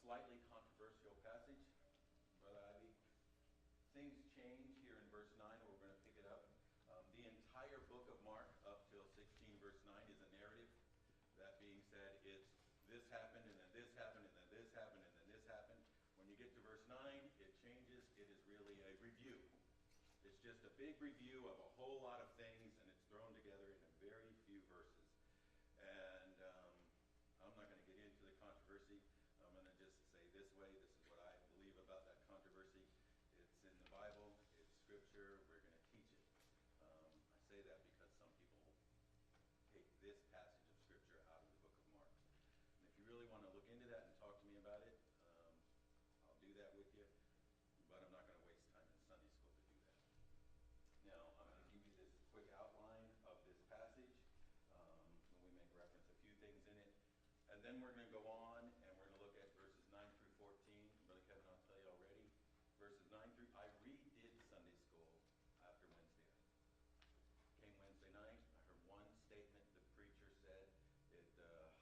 slightly controversial passage, Brother Ivy. Things change here in verse 9, where we're going to pick it up. The entire book of Mark, up till 16, verse 9, is a narrative. That being said, it's this happened, and then this happened, and then this happened, and then this happened. When you get to verse 9, it changes. It is really a review. It's just a big review of a whole lot of things, and it's thrown together in a very few verses. And I'm not going to get into the controversy. I'm going to just say this way. This is what I believe about that controversy. It's in the Bible. It's Scripture. We're going to teach it. I say that because some people take this passage of Scripture out of the book of Mark. And if you really want to look into that and talk to me about it, I'll do that with you. But I'm not going to waste time in Sunday school to do that. Now, I'm going to give you this quick outline of this passage. We make reference a few things in it. And then we're going to go on, and we're going to look at verses 9 through 14. Brother Kevin, I'll tell you already. Verses 9 through, I redid Sunday school after Wednesday night. Came Wednesday night, I heard one statement the preacher said. It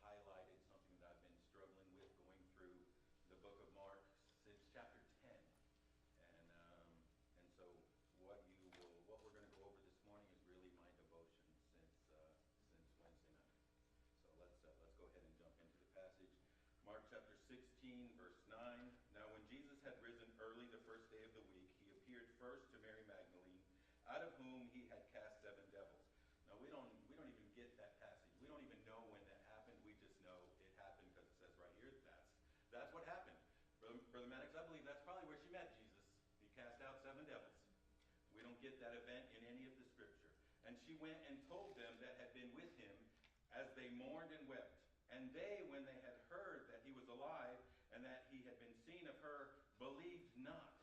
highlighted something that I've been struggling with going through the book of Mark since chapter 10. And so what we're going to go over this morning is really my devotion since Wednesday night. So let's go ahead and jump into the passage. Mark chapter 16, verse 9. Now when Jesus had risen early the first day of the week, he appeared first to Mary Magdalene, out of whom he had cast 7 devils. Now we don't even get that passage. We don't even know when that happened. We just know it happened because it says right here that's what happened. Brother Maddox, I believe that's probably where she met Jesus. He cast out 7 devils. We don't get that event in any of the Scripture. And she went and told them that had been with him as they mourned and wept. And they, when they had heard that he was alive and that he had been seen of her, believed not.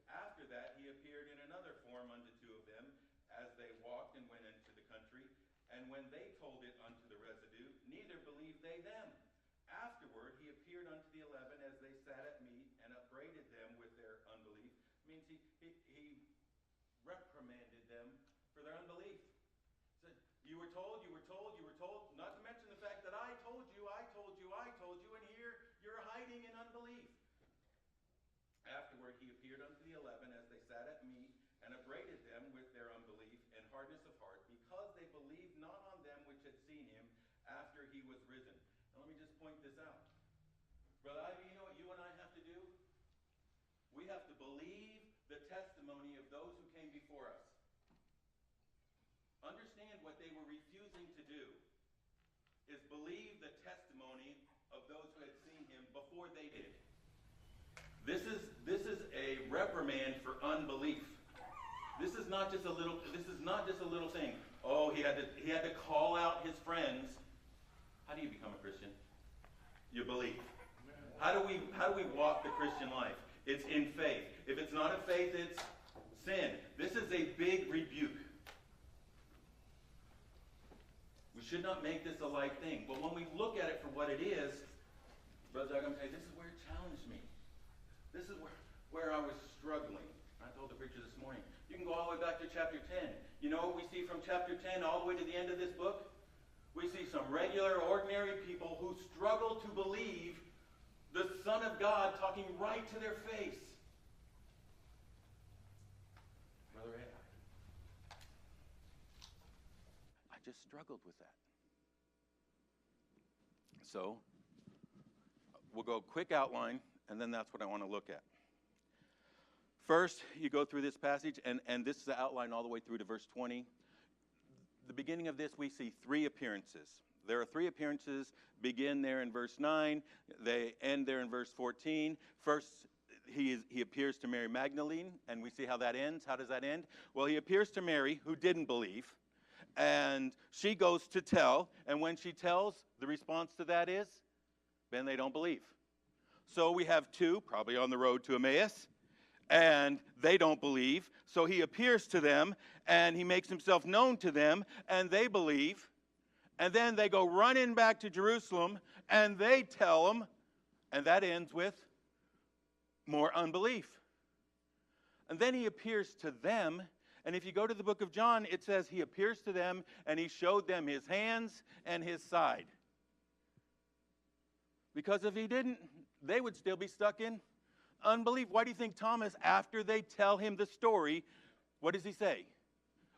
After that he appeared in another form unto 2 of them, as they walked and went into the country. And when they told it unto the residue, neither believed they them. Afterward he appeared unto the 11 as they sat at meat, and upbraided them with their unbelief. Means he reprimanded them for their unbelief. He said, you were told, not to mention the fact that I told you, and here you're hiding in unbelief. Afterward he appeared unto the 11 as they sat at meat, and upbraided them with their unbelief and hardness of heart, because they believed not on them which had seen him after he was risen. Now let me just point this out. Brother Ivy, you know what you and I have to do? We have to believe the testimony of those who came before us. Understand what they were refusing to do is believe the testimony of those who had seen him before they did. This is a reprimand for unbelief. This is not just a little thing. Oh, he had to call out his friends. How do you become a Christian? You believe. How do we walk the Christian life? It's in faith. If it's not in faith, it's sin. This is a big rebuke. We should not make this a light thing. But when we look at it for what it is, Brother Doug, I'm going to tell you, this is where it challenged me. This is where I was struggling. I told the preacher this morning, you can go all the way back to chapter 10. You know what we see from chapter 10 all the way to the end of this book? We see some regular, ordinary people who struggle to believe the Son of God talking right to their face. Brother Ed, I just struggled with that. So, we'll go quick outline, and then that's what I want to look at. First, you go through this passage, and this is the outline all the way through to verse 20. The beginning of this, we see 3 appearances. There are 3 appearances, begin there in verse 9. They end there in verse 14. First, he appears to Mary Magdalene, and we see how that ends. How does that end? Well, he appears to Mary, who didn't believe, and she goes to tell, and when she tells, the response to that is, then they don't believe. So we have 2, probably on the road to Emmaus, and they don't believe. So he appears to them, and he makes himself known to them, and they believe. And then they go running back to Jerusalem, and they tell him, and that ends with more unbelief. And then he appears to them, and if you go to the book of John, it says he appears to them, and he showed them his hands and his side. Because if he didn't, they would still be stuck in unbelief. Why do you think Thomas, after they tell him the story, what does he say?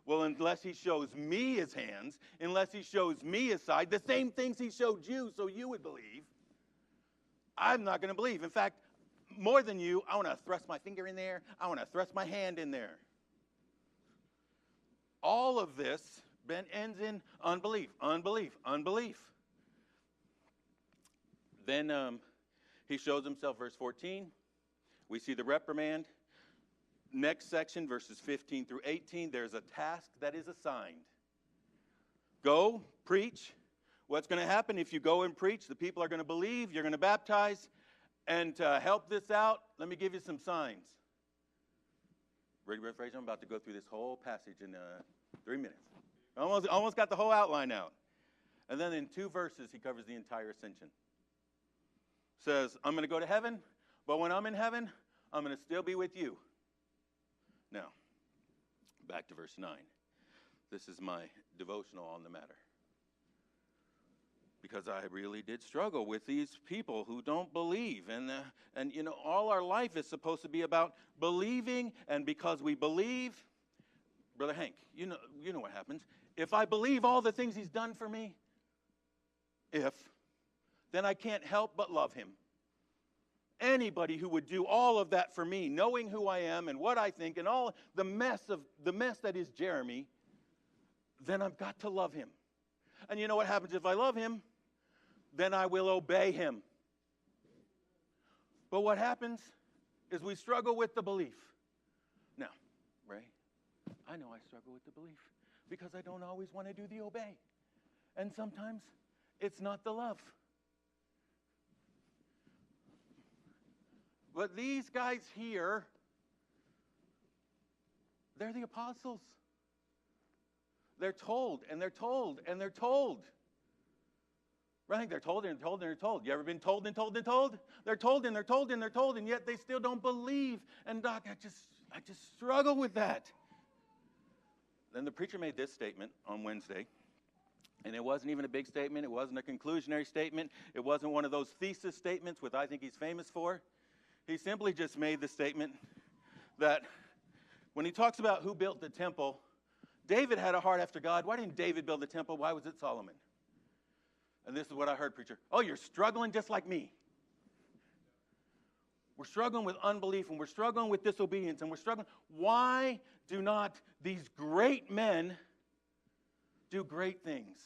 Well, unless he shows me his hands, unless he shows me his side, the same things he showed you so you would believe, I'm not going to believe. In fact, more than you, I want to thrust my finger in there. I want to thrust my hand in there. All of this ends in unbelief, unbelief, unbelief. Then he shows himself, verse 14. We see the reprimand. Next section, verses 15 through 18, there's a task that is assigned. Go, preach. What's going to happen if you go and preach? The people are going to believe, you're going to baptize, and to help this out, let me give you some signs. Ready, Brother Fraser? I'm about to go through this whole passage in 3 minutes. Almost got the whole outline out. And then in 2 verses, he covers the entire ascension. Says, I'm going to go to heaven, but when I'm in heaven, I'm going to still be with you. Now, back to verse 9. This is my devotional on the matter. Because I really did struggle with these people who don't believe. And you know, all our life is supposed to be about believing, and because we believe, Brother Hank, you know what happens. If I believe all the things he's done for me, then I can't help but love him. Anybody who would do all of that for me, knowing who I am and what I think and all the mess that is Jeremy, then I've got to love him. And you know what happens if I love him? Then I will obey him. But what happens is we struggle with the belief. Now, Ray, I know I struggle with the belief because I don't always want to do the obey. And sometimes it's not the love. But these guys here, they're the apostles. They're told, and they're told, and they're told. I think they're told, and they're told, and they're told. You ever been told and told and told? They're told, and they're told, and they're told, and yet they still don't believe. And Doc, I just struggle with that. Then the preacher made this statement on Wednesday. And it wasn't even a big statement. It wasn't a conclusionary statement. It wasn't one of those thesis statements, which I think he's famous for. He simply just made the statement that when he talks about who built the temple, David had a heart after God. Why didn't David build the temple? Why was it Solomon? And this is what I heard, preacher. Oh, you're struggling just like me. We're struggling with unbelief, and we're struggling with disobedience, and we're struggling. Why do not these great men do great things?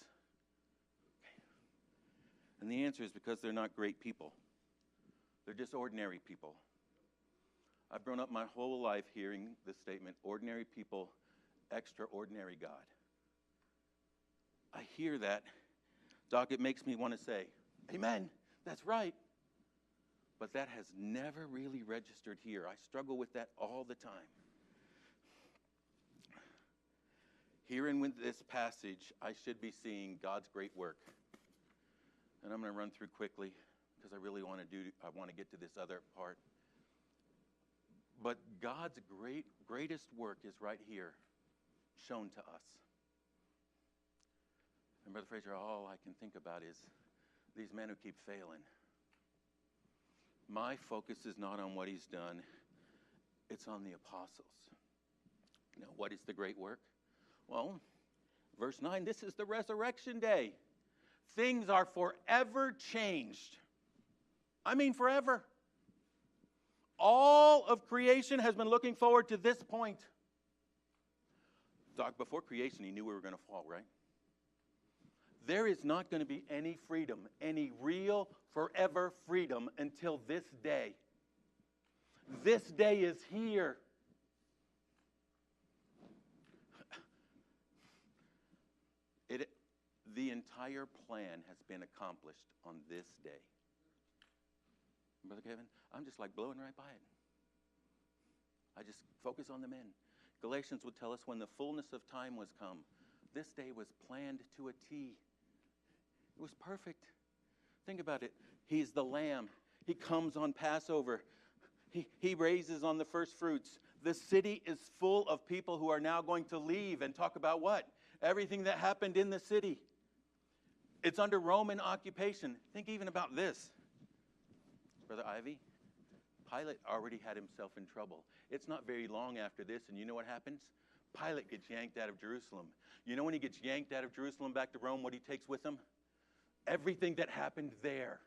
And the answer is because they're not great people. They're just ordinary people. I've grown up my whole life hearing this statement, ordinary people, extraordinary God. I hear that. Doc, it makes me want to say, amen, that's right. But that has never really registered here. I struggle with that all the time. Here in this passage, I should be seeing God's great work. And I'm going to run through quickly because I really want to get to this other part. But God's greatest work is right here, shown to us. And Brother Fraser, all I can think about is these men who keep failing. My focus is not on what he's done. It's on the apostles. Now, what is the great work? Well, verse 9, this is the resurrection day. Things are forever changed. I mean forever. All of creation has been looking forward to this point. Doc, before creation, he knew we were going to fall, right? There is not going to be any freedom, any real, forever freedom until this day. This day is here. The entire plan has been accomplished on this day. Brother Kevin, I'm just like blowing right by it. I just focus on the men. Galatians would tell us when the fullness of time was come, this day was planned to a T. It was perfect. Think about it. He's the Lamb. He comes on Passover. He raises on the first fruits. The city is full of people who are now going to leave and talk about what? Everything that happened in the city. It's under Roman occupation. Think even about this. Brother Ivy, Pilate already had himself in trouble. It's not very long after this, and you know what happens? Pilate gets yanked out of Jerusalem. You know when he gets yanked out of Jerusalem back to Rome, what he takes with him? Everything that happened there.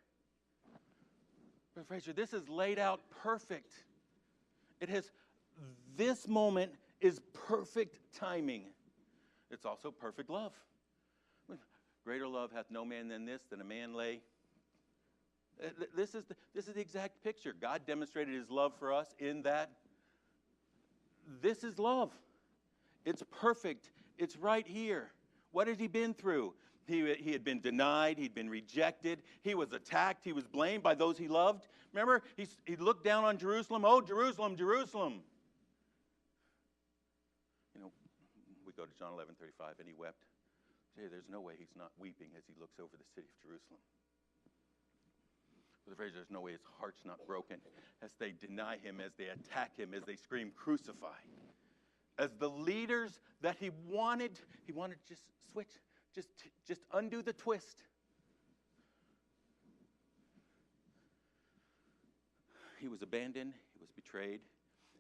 Brother Fraser, this is laid out perfect. This moment is perfect timing. It's also perfect love. Greater love hath no man than this, than a man lay. This is the exact picture. God demonstrated his love for us in that this is love. It's perfect. It's right here. What had he been through? He had been denied. He'd been rejected. He was attacked. He was blamed by those he loved. Remember, he looked down on Jerusalem. Oh, Jerusalem, Jerusalem. You know, we go to John 11:35, and he wept. Say, there's no way he's not weeping as he looks over the city of Jerusalem. With the phrase, there's no way his heart's not broken as they deny him, as they attack him, as they scream, crucify. As the leaders that he wanted to just switch, just undo the twist. He was abandoned. He was betrayed.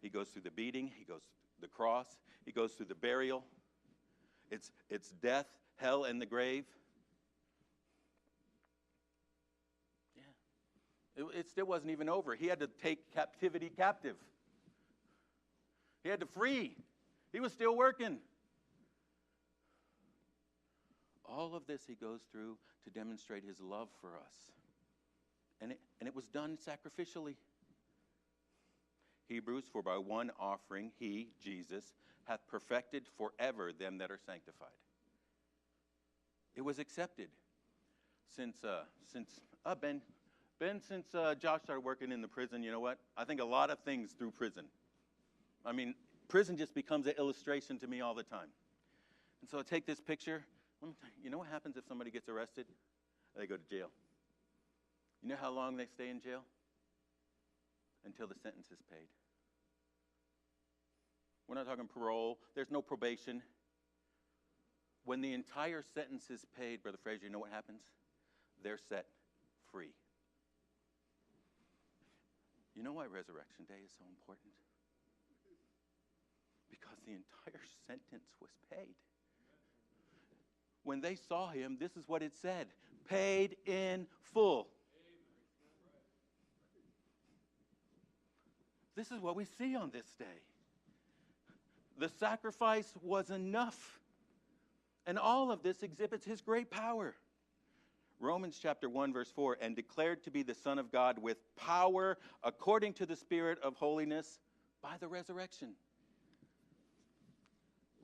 He goes through the beating. He goes through the cross. He goes through the burial. It's death, hell, and the grave. Yeah. It still wasn't even over. He had to take captivity captive. He had to free. He was still working. All of this he goes through to demonstrate his love for us. And it was done sacrificially. Hebrews, for by one offering he, Jesus, hath perfected forever them that are sanctified. It was accepted since Josh started working in the prison. You know what? I think a lot of things through prison. I mean, prison just becomes an illustration to me all the time. And so I take this picture. You know what happens if somebody gets arrested? They go to jail. You know how long they stay in jail? Until the sentence is paid. We're not talking parole. There's no probation. When the entire sentence is paid, Brother Fraser, you know what happens? They're set free. You know why Resurrection Day is so important? Because the entire sentence was paid. When they saw him, this is what it said: paid in full. This is what we see on this day. The sacrifice was enough. And all of this exhibits his great power. Romans chapter 1, verse 4, and declared to be the Son of God with power according to the Spirit of holiness by the resurrection.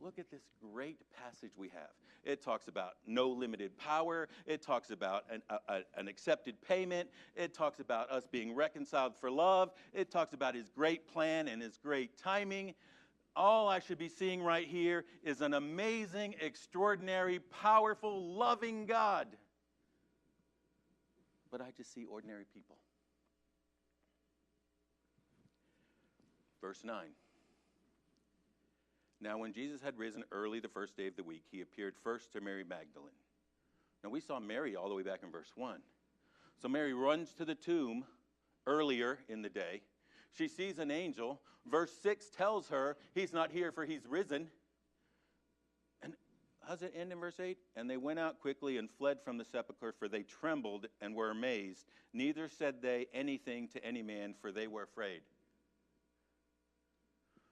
Look at this great passage we have. It talks about no limited power. It talks about an accepted payment. It talks about us being reconciled for love. It talks about his great plan and his great timing. All I should be seeing right here is an amazing, extraordinary, powerful, loving God. But I just see ordinary people. Verse 9. Now, when Jesus had risen early the first day of the week, he appeared first to Mary Magdalene. Now, we saw Mary all the way back in verse 1. So Mary runs to the tomb earlier in the day. She sees an angel. Verse 6 tells her he's not here, for he's risen. And how does it end in verse 8? And they went out quickly and fled from the sepulchre, for they trembled and were amazed. Neither said they anything to any man, for they were afraid.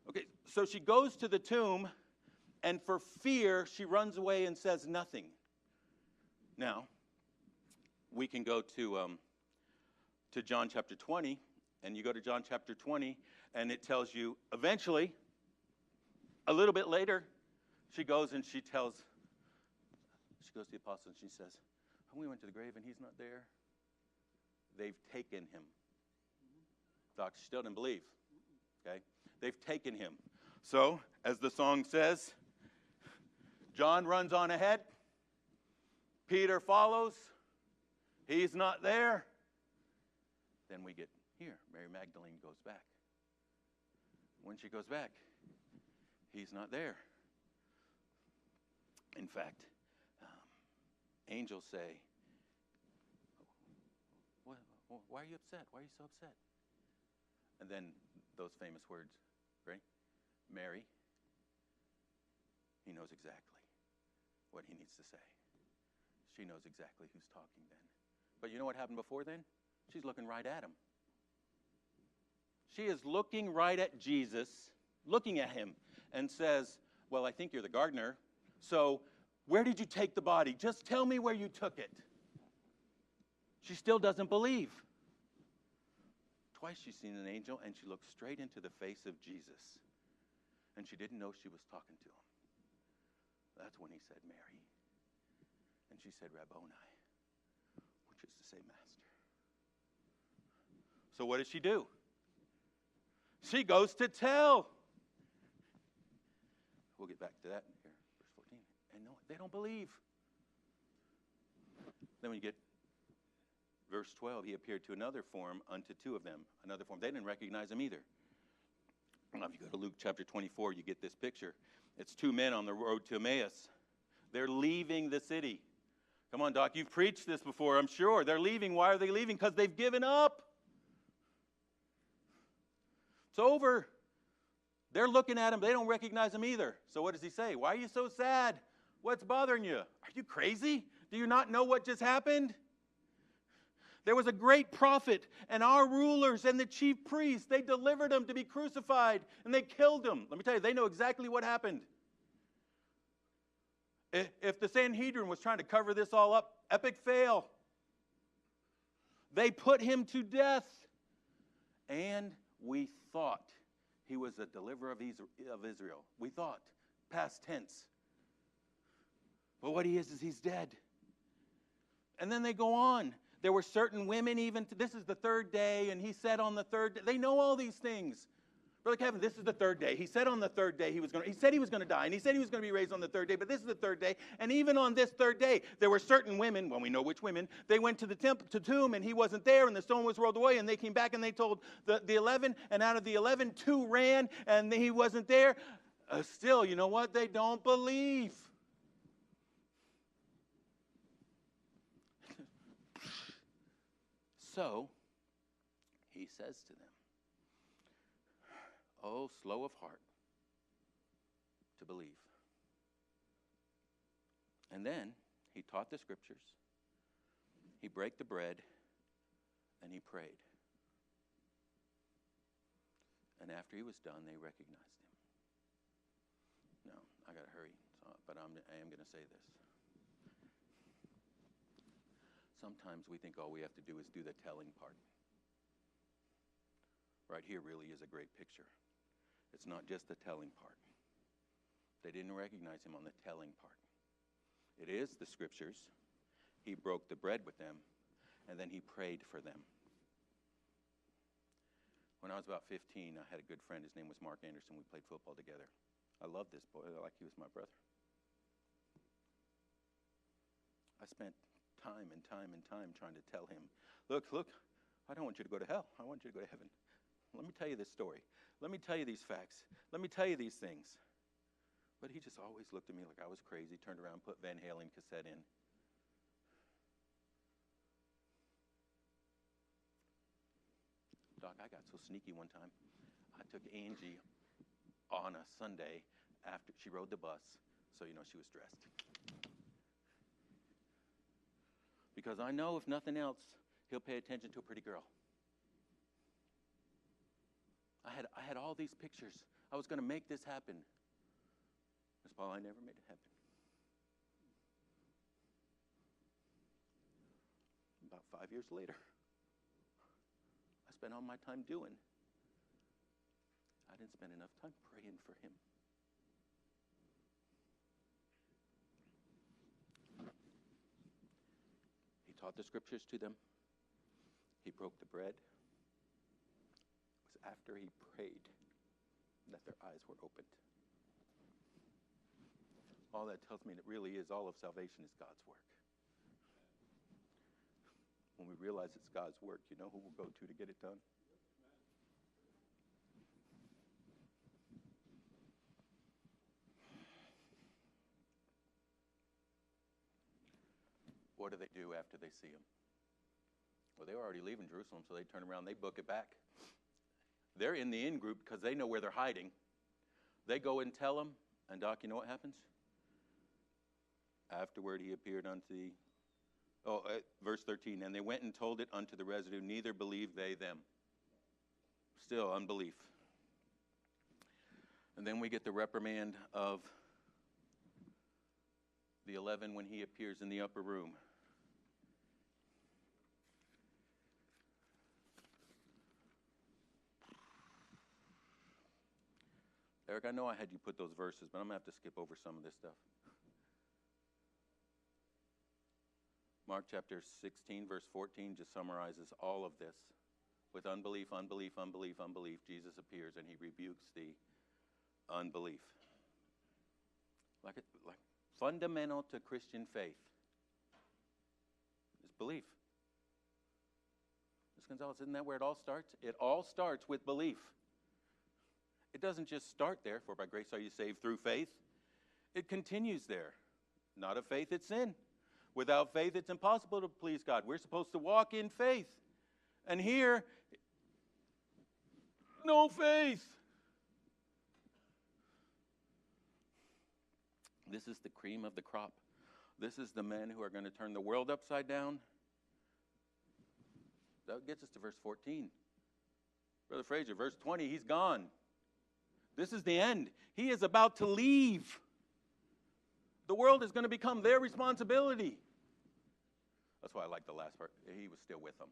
Okay, so she goes to the tomb, and for fear, she runs away and says nothing. Now, we can go to John chapter 20, and you go to John chapter 20, and it tells you eventually, a little bit later, she goes to the apostles, and she says, we went to the grave, and he's not there. They've taken him. Doc, she still didn't believe, okay? They've taken him. So, as the song says, John runs on ahead. Peter follows. He's not there. Then we get here. Mary Magdalene goes back. When she goes back, he's not there. In fact, angels say, Well, why are you upset? Why are you so upset? And then those famous words, right? Mary, he knows exactly what he needs to say. She knows exactly who's talking then. But you know what happened before then? She's looking right at him. She is looking right at Jesus, looking at him, and says, well, I think you're the gardener, so where did you take the body? Just tell me where you took it. She still doesn't believe. Twice she's seen an angel, and she looked straight into the face of Jesus. And she didn't know she was talking to him. That's when he said, Mary. And she said, Rabboni, which is to say, Master. So what does she do? She goes to tell. We'll get back to that here, verse 14. And no, they don't believe. Then when you get verse 12, he appeared to another form unto two of them. Another form. They didn't recognize him either. Now, if you go to Luke chapter 24, you get this picture. It's two men on the road to Emmaus. They're leaving the city. Come on, Doc, you've preached this before, I'm sure. They're leaving. Why are they leaving? Because they've given up. It's over. They're looking at him. They don't recognize him either. So what does he say? Why are you so sad? What's bothering you? Are you crazy? Do you not know what just happened? There was a great prophet, and our rulers and the chief priests, they delivered him to be crucified, and they killed him. Let me tell you, they know exactly what happened. If the Sanhedrin was trying to cover this all up, epic fail. They put him to death. And we thought he was a deliverer of Israel. We thought, past tense. But what he is he's dead. And then they go on. There were certain women even, this is the third day, and he said on the third day, they know all these things. Brother Kevin, this is the third day. He said on the third day he said he was going to die, and he said he was going to be raised on the third day, but this is the third day. And even on this third day, there were certain women, well, we know which women, they went to the tomb, and he wasn't there, and the stone was rolled away, and they came back and they told the 11, and out of the 11, 2 ran, and he wasn't there. Still, you know what? They don't believe. So, he says to them, oh, slow of heart to believe. And then he taught the scriptures, he brake the bread, and he prayed. And after he was done, they recognized him. No, I got to hurry, but I am going to say this. Sometimes we think all we have to do is do the telling part. Right here really is a great picture. It's not just the telling part. They didn't recognize him on the telling part. It is the scriptures. He broke the bread with them, and then he prayed for them. When I was about 15, I had a good friend. His name was Mark Anderson. We played football together. I loved this boy like he was my brother. I spent time and time and time trying to tell him, look, I don't want you to go to hell. I want you to go to heaven. Let me tell you this story. Let me tell you these facts. Let me tell you these things. But he just always looked at me like I was crazy, turned around, put Van Halen cassette in. Doc, I got so sneaky one time. I took Angie on a Sunday after she rode the bus, so you know she was dressed. Because I know, if nothing else, he'll pay attention to a pretty girl. I had all these pictures. I was going to make this happen. Miss Paul, I never made it happen. About 5 years later, I spent all my time doing. I didn't spend enough time praying for him. He taught the scriptures to them. He broke the bread. It was after he prayed that their eyes were opened. All that tells me that really is all of salvation is God's work. When we realize it's God's work, you know who we'll go to get it done? What do they do after they see him? Well, they were already leaving Jerusalem, so they turn around, they book it back. They're in the in-group because they know where they're hiding. They go and tell them, and Doc, you know what happens? Afterward he appeared unto verse 13, and they went and told it unto the residue, neither believed they them. Still unbelief. And then we get the reprimand of the 11 when he appears in the upper room. Eric, I know I had you put those verses, but I'm going to have to skip over some of this stuff. Mark chapter 16, verse 14 just summarizes all of this. With unbelief, unbelief, unbelief, unbelief, Jesus appears and he rebukes the unbelief. Like fundamental to Christian faith is belief. Ms. Gonzalez, isn't that where it all starts? It all starts with belief. It doesn't just start there, for by grace are you saved through faith. It continues there. Not of faith, it's sin. Without faith, it's impossible to please God. We're supposed to walk in faith. And here, no faith. This is the cream of the crop. This is the men who are going to turn the world upside down. That gets us to verse 14. Brother Fraser, verse 20, he's gone. This is the end. He is about to leave. The world is going to become their responsibility. That's why I like the last part. He was still with them.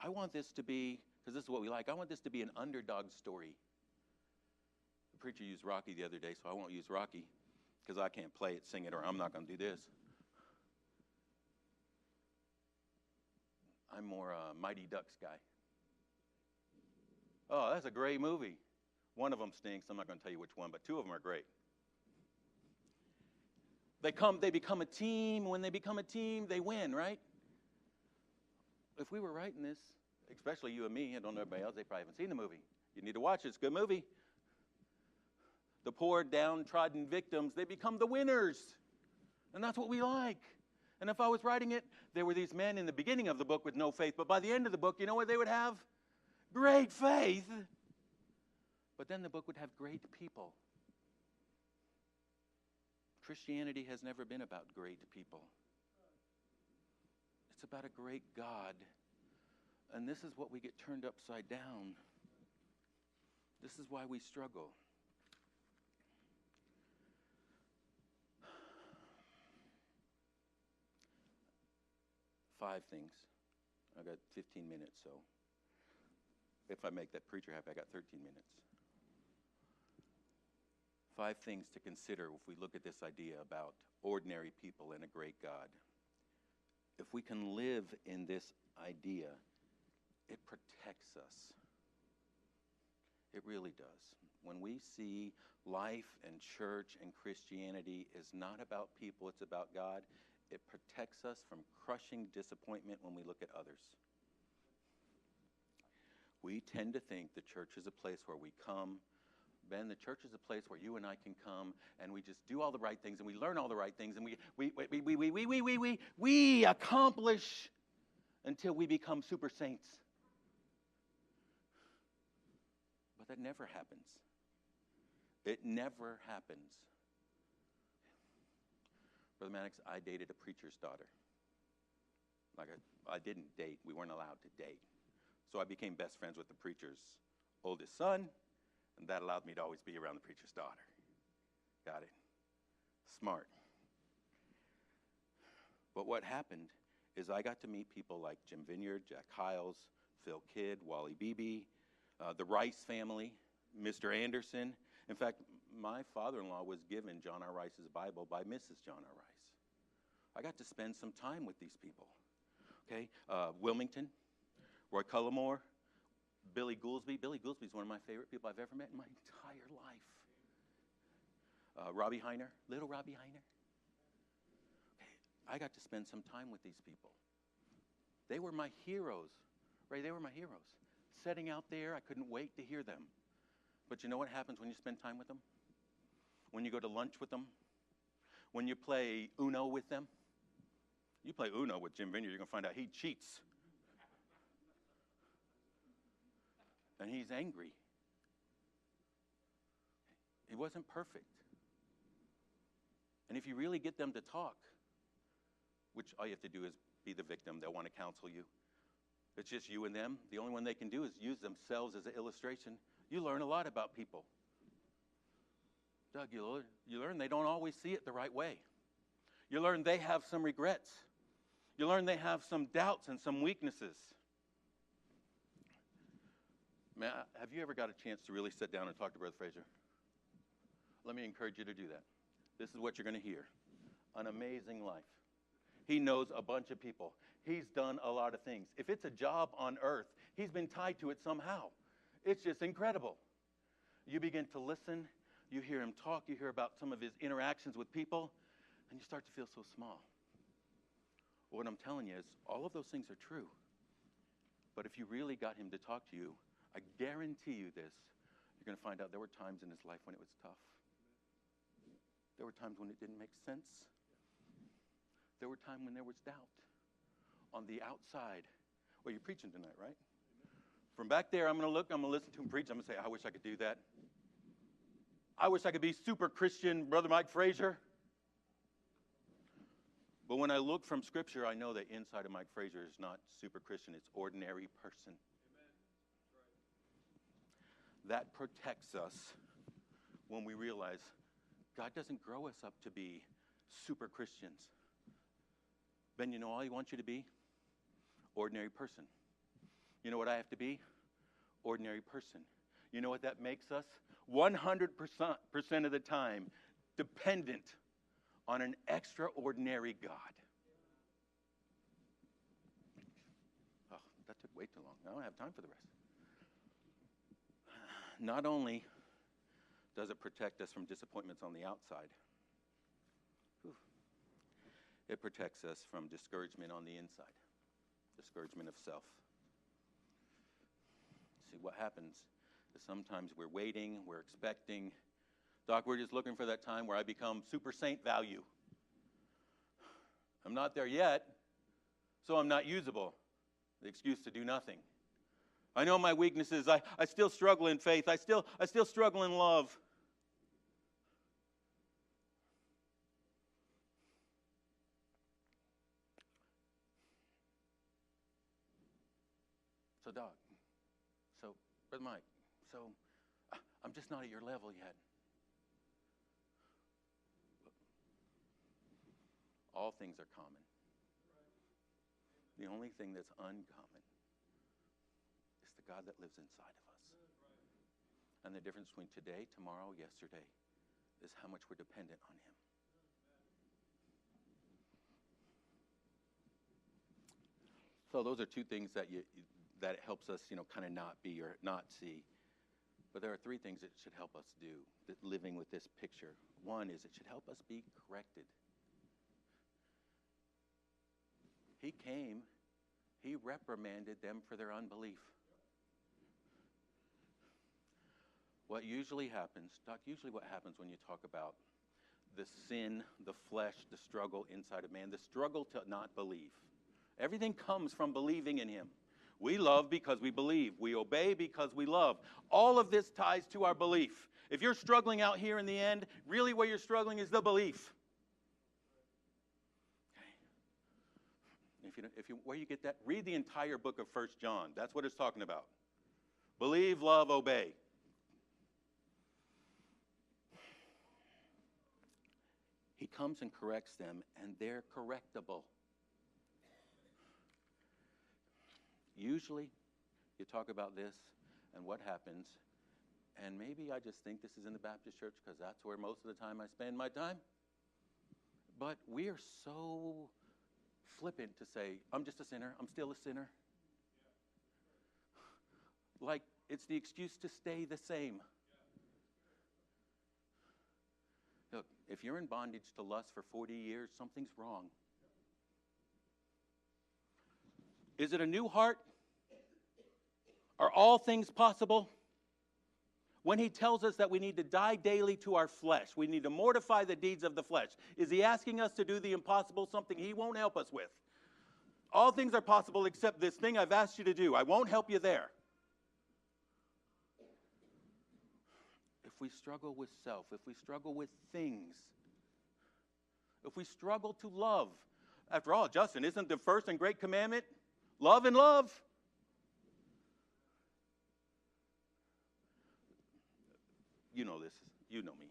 I want this to be, because this is what we like, I want this to be an underdog story. The preacher used Rocky the other day, so I won't use Rocky, because I can't play it, sing it, or I'm not going to do this. I'm more a Mighty Ducks guy. Oh, that's a great movie. One of them stinks. I'm not going to tell you which one, but two of them are great. They become a team. When they become a team, they win, right? If we were writing this, especially you and me, I don't know everybody else, they probably haven't seen the movie. You need to watch it. It's a good movie. The poor, downtrodden victims, they become the winners. And that's what we like. And if I was writing it, there were these men in the beginning of the book with no faith, but by the end of the book, you know what they would have? Great faith. But then the book would have great people. Christianity has never been about great people. It's about a great God. And this is what we get turned upside down. This is why we struggle. Five things. I got 15 minutes, so if I make that preacher happy, I got 13 minutes. 5 things to consider if we look at this idea about ordinary people and a great God. If we can live in this idea, it protects us. It really does. When we see life and church and Christianity is not about people, it's about God, it protects us from crushing disappointment when we look at others. We tend to think the church is a place where we come. Ben, the church is a place where you and I can come and we just do all the right things and we learn all the right things and we accomplish until we become super saints. But that never happens. It never happens. Brother Maddox, I dated a preacher's daughter. I didn't date. We weren't allowed to date. So I became best friends with the preacher's oldest son, and that allowed me to always be around the preacher's daughter. Got it? Smart. But what happened is I got to meet people like Jim Vineyard, Jack Hiles, Phil Kidd, Wally Beebe, the Rice family, Mr. Anderson. In fact, my father-in-law was given John R. Rice's Bible by Mrs. John R. Rice. I got to spend some time with these people. Okay, Wilmington, Roy Cullimore, Billy Goolsby. Billy Goolsby is one of my favorite people I've ever met in my entire life. Robbie Heiner, little Robbie Heiner. Okay, I got to spend some time with these people. They were my heroes. Ray, they were my heroes. Setting out there, I couldn't wait to hear them. But you know what happens when you spend time with them? When you go to lunch with them? When you play Uno with them? You play Uno with Jim Vineyard, you're going to find out he cheats. And he's angry. He wasn't perfect. And if you really get them to talk, which all you have to do is be the victim, they'll want to counsel you. It's just you and them. The only one they can do is use themselves as an illustration. You learn a lot about people. Doug, you learn they don't always see it the right way. You learn they have some regrets. You learn they have some doubts and some weaknesses. Man, have you ever got a chance to really sit down and talk to Brother Fraser? Let me encourage you to do that. This is what you're going to hear. An amazing life. He knows a bunch of people. He's done a lot of things. If it's a job on earth, he's been tied to it somehow. It's just incredible. You begin to listen. You hear him talk. You hear about some of his interactions with people. And you start to feel so small. What I'm telling you is all of those things are true. But if you really got him to talk to you, I guarantee you this, you're going to find out there were times in his life when it was tough. There were times when it didn't make sense. There were times when there was doubt. On the outside, well, you're preaching tonight, right? From back there, I'm going to look, I'm going to listen to him preach. I'm going to say, I wish I could do that. I wish I could be super Christian, Brother Mike Fraser. But when I look from Scripture, I know that inside of Mike Fraser is not super Christian. It's ordinary person. That protects us when we realize God doesn't grow us up to be super Christians. Ben, you know all he wants you to be? Ordinary person. You know what I have to be? Ordinary person. You know what that makes us? 100% of the time dependent on an extraordinary God. Oh, that took way too long. I don't have time for the rest. Not only does it protect us from disappointments on the outside, it protects us from discouragement on the inside, discouragement of self. See, what happens is sometimes we're waiting, we're expecting. Doc, we're just looking for that time where I become super saint value. I'm not there yet, so I'm not usable. The excuse to do nothing. I know my weaknesses. I still struggle in faith. I still struggle in love. So, Doc, Brother Mike, I'm just not at your level yet. All things are common. The only thing that's uncommon is the God that lives inside of us. And the difference between today, tomorrow, yesterday is how much we're dependent on him. So those are two things that it helps us, kind of not be or not see. But there are three things it should help us do, living with this picture. One is it should help us be corrected. He came, he reprimanded them for their unbelief. What usually happens, Doc, what happens when you talk about the sin, the flesh, the struggle inside of man, the struggle to not believe. Everything comes from believing in him. We love because we believe. We obey because we love. All of this ties to our belief. If you're struggling out here in the end, really where you're struggling is the belief. Where you get that, read the entire book of 1 John. That's what it's talking about. Believe, love, obey. He comes and corrects them, and they're correctable. Usually, you talk about this, and what happens, and maybe I just think this is in the Baptist church because that's where most of the time I spend my time, but we are so flippant to say, I'm just a sinner, I'm still a sinner. Like it's the excuse to stay the same. Look, if you're in bondage to lust for 40 years, something's wrong. Is it a new heart? Are all things possible? When he tells us that we need to die daily to our flesh, we need to mortify the deeds of the flesh, is he asking us to do the impossible, something he won't help us with? All things are possible except this thing I've asked you to do. I won't help you there. If we struggle with self, if we struggle with things, if we struggle to love, after all, Justin, isn't the first and great commandment love and love? You know this. You know me.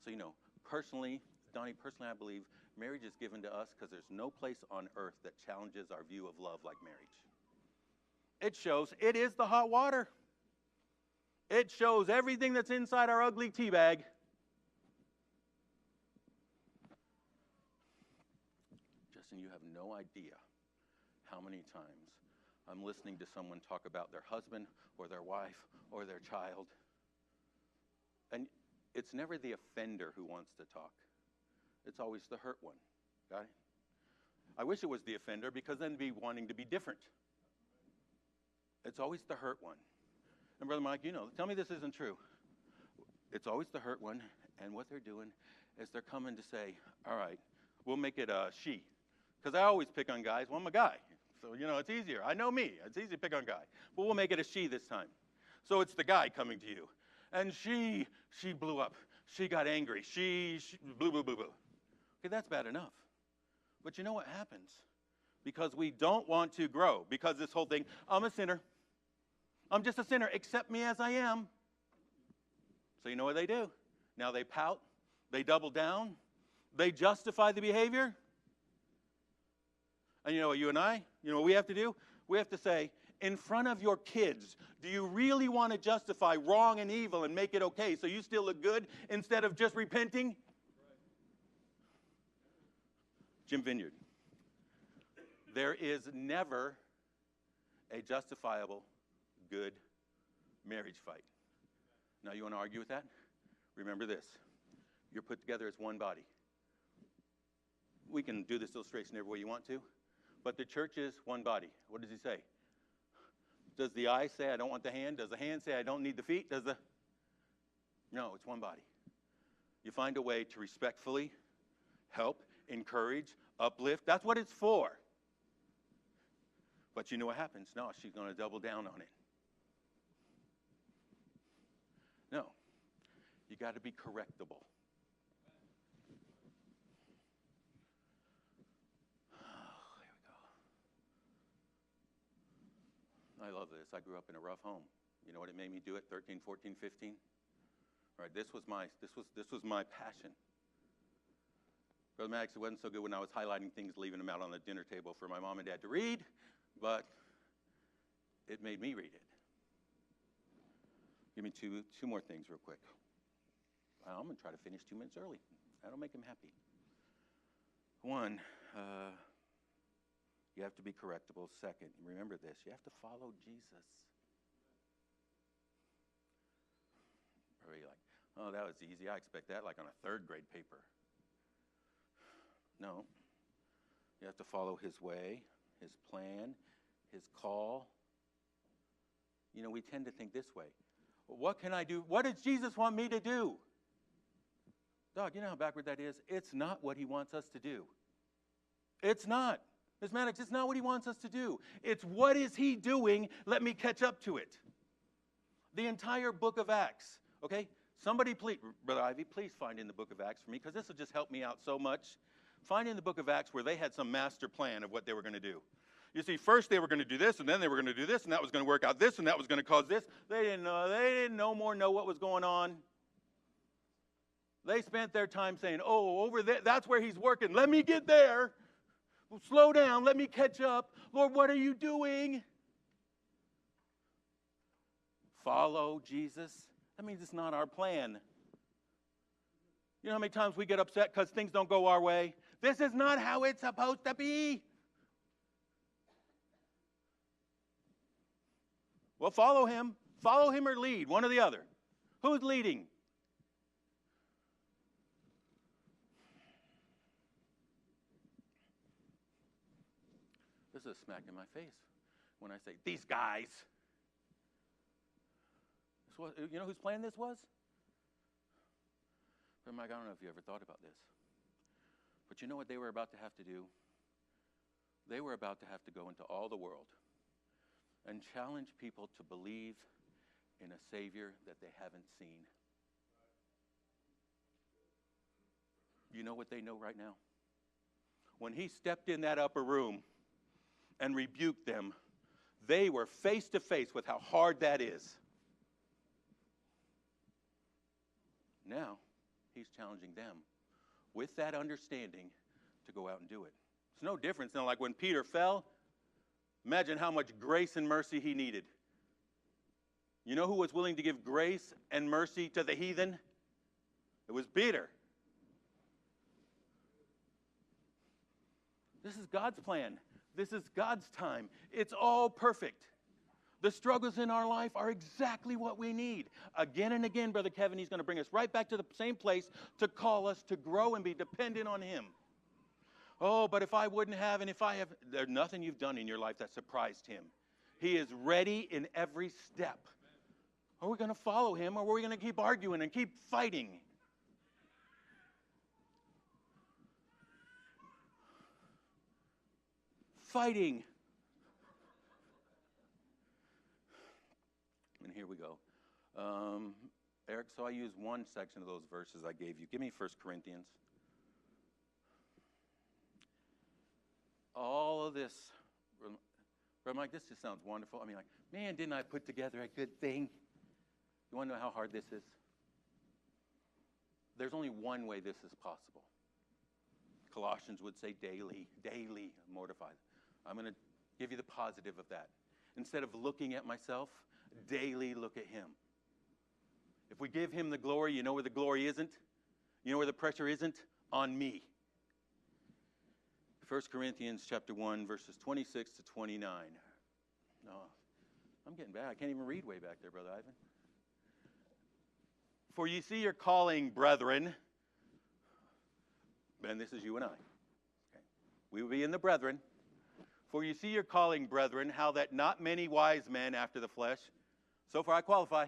So you know, personally, Donnie, I believe marriage is given to us because there's no place on earth that challenges our view of love like marriage. It shows it is the hot water. It shows everything that's inside our ugly tea bag. Justin, you have no idea how many times I'm listening to someone talk about their husband or their wife or their child. And it's never the offender who wants to talk. It's always the hurt one. Got it? I wish it was the offender because then they'd be wanting to be different. It's always the hurt one. And Brother Mike, you know, tell me this isn't true. It's always the hurt one, and what they're doing is they're coming to say, all right, we'll make it a she. Because I always pick on guys. Well, I'm a guy. So, you know, it's easier. I know me. It's easy to pick on guy. But we'll make it a she this time. So it's the guy coming to you. And she blew up. She got angry. She blah, blah, blah, blah. Okay, that's bad enough. But you know what happens? Because we don't want to grow. Because this whole thing, I'm a sinner. I'm just a sinner. Accept me as I am. So you know what they do? Now they pout. They double down. They justify the behavior. And you know what you and I, you know what we have to do? We have to say, in front of your kids, do you really want to justify wrong and evil and make it okay so you still look good instead of just repenting? Jim Vineyard. There is never a justifiable good marriage fight. Now you want to argue with that? Remember this. You're put together as one body. We can do this illustration every way you want to, but the church is one body. What does he say? Does the eye say, I don't want the hand? Does the hand say, I don't need the feet? No, it's one body. You find a way to respectfully help, encourage, uplift. That's what it's for. But you know what happens? No, she's going to double down on it. No. You got to be correctable. I love this. I grew up in a rough home. You know what it made me do at 13, 14, 15? All right, this was my passion. Brother Maddox, it wasn't so good when I was highlighting things, leaving them out on the dinner table for my mom and dad to read, but it made me read it. Give me two more things real quick. I'm going to try to finish 2 minutes early. That'll make him happy. One, you have to be correctable. Second, remember this, you have to follow Jesus. Or you're like, oh, that was easy. I expect that like on a third grade paper. No. You have to follow his way, his plan, his call. You know, we tend to think this way. Well, what can I do? What does Jesus want me to do? Dog, you know how backward that is? It's not what he wants us to do. It's not. Ms. Maddox, it's not what he wants us to do. It's what is he doing? Let me catch up to it. The entire book of Acts, okay? Somebody please, Brother Ivy, please find in the book of Acts for me, because this will just help me out so much. Find in the book of Acts where they had some master plan of what they were going to do. You see, first they were going to do this, and then they were going to do this, and that was going to work out this, and that was going to cause this. They didn't know what was going on. They spent their time saying, oh, over there, that's where he's working. Let me get there. Well, slow down. Let me catch up. Lord, what are you doing? Follow Jesus. That means it's not our plan. You know how many times we get upset because things don't go our way? This is not how it's supposed to be. Well, follow him. Follow him or lead, one or the other. Who's leading? This is a smack in my face when I say, these guys. You know whose plan this was? But Mike, I don't know if you ever thought about this. But you know what they were about to have to do? They were about to have to go into all the world and challenge people to believe in a Savior that they haven't seen. You know what they know right now? When he stepped in that upper room and rebuked them, they were face to face with how hard that is. Now, he's challenging them with that understanding to go out and do it. It's no difference than like when Peter fell. Imagine how much grace and mercy he needed. You know who was willing to give grace and mercy to the heathen? It was Peter. This is God's plan. This is God's time. It's all perfect. The struggles in our life are exactly what we need. Again and again, Brother Kevin, he's going to bring us right back to the same place to call us to grow and be dependent on him. Oh, but if I wouldn't have, and if I have, there's nothing you've done in your life that surprised him. He is ready in every step. Are we going to follow him, or are we going to keep arguing and keep fighting? Fighting. And here we go. Eric, so I used one section of those verses I gave you. Give me 1 Corinthians. All of this, Brother Mike, this just sounds wonderful. I mean, like, man, didn't I put together a good thing? You want to know how hard this is? There's only one way this is possible. Colossians would say daily mortify. I'm going to give you the positive of that. Instead of looking at myself, daily look at him. If we give him the glory, you know where the glory isn't? You know where the pressure isn't? On me. 1 Corinthians chapter 1, verses 26 to 29. No, I'm getting bad. I can't even read way back there, Brother Ivan. For you see your calling, brethren. Ben, this is you and I. Okay. We will be in the brethren. For you see your calling, brethren, how that not many wise men after the flesh, so far I qualify,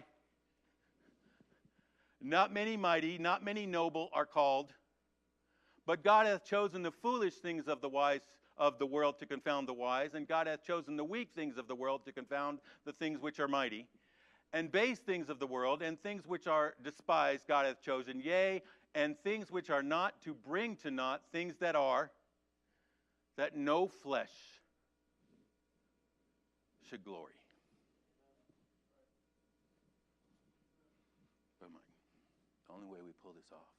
not many mighty, not many noble are called, but God hath chosen the foolish things of the wise of the world to confound the wise, and God hath chosen the weak things of the world to confound the things which are mighty, and base things of the world, and things which are despised God hath chosen, yea, and things which are not, to bring to naught things that are, that no flesh should glory. But Mike, the only way we pull this off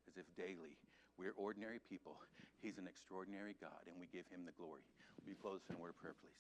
is if daily we're ordinary people. He's an extraordinary God, and we give him the glory. Will you close in a word of prayer, please?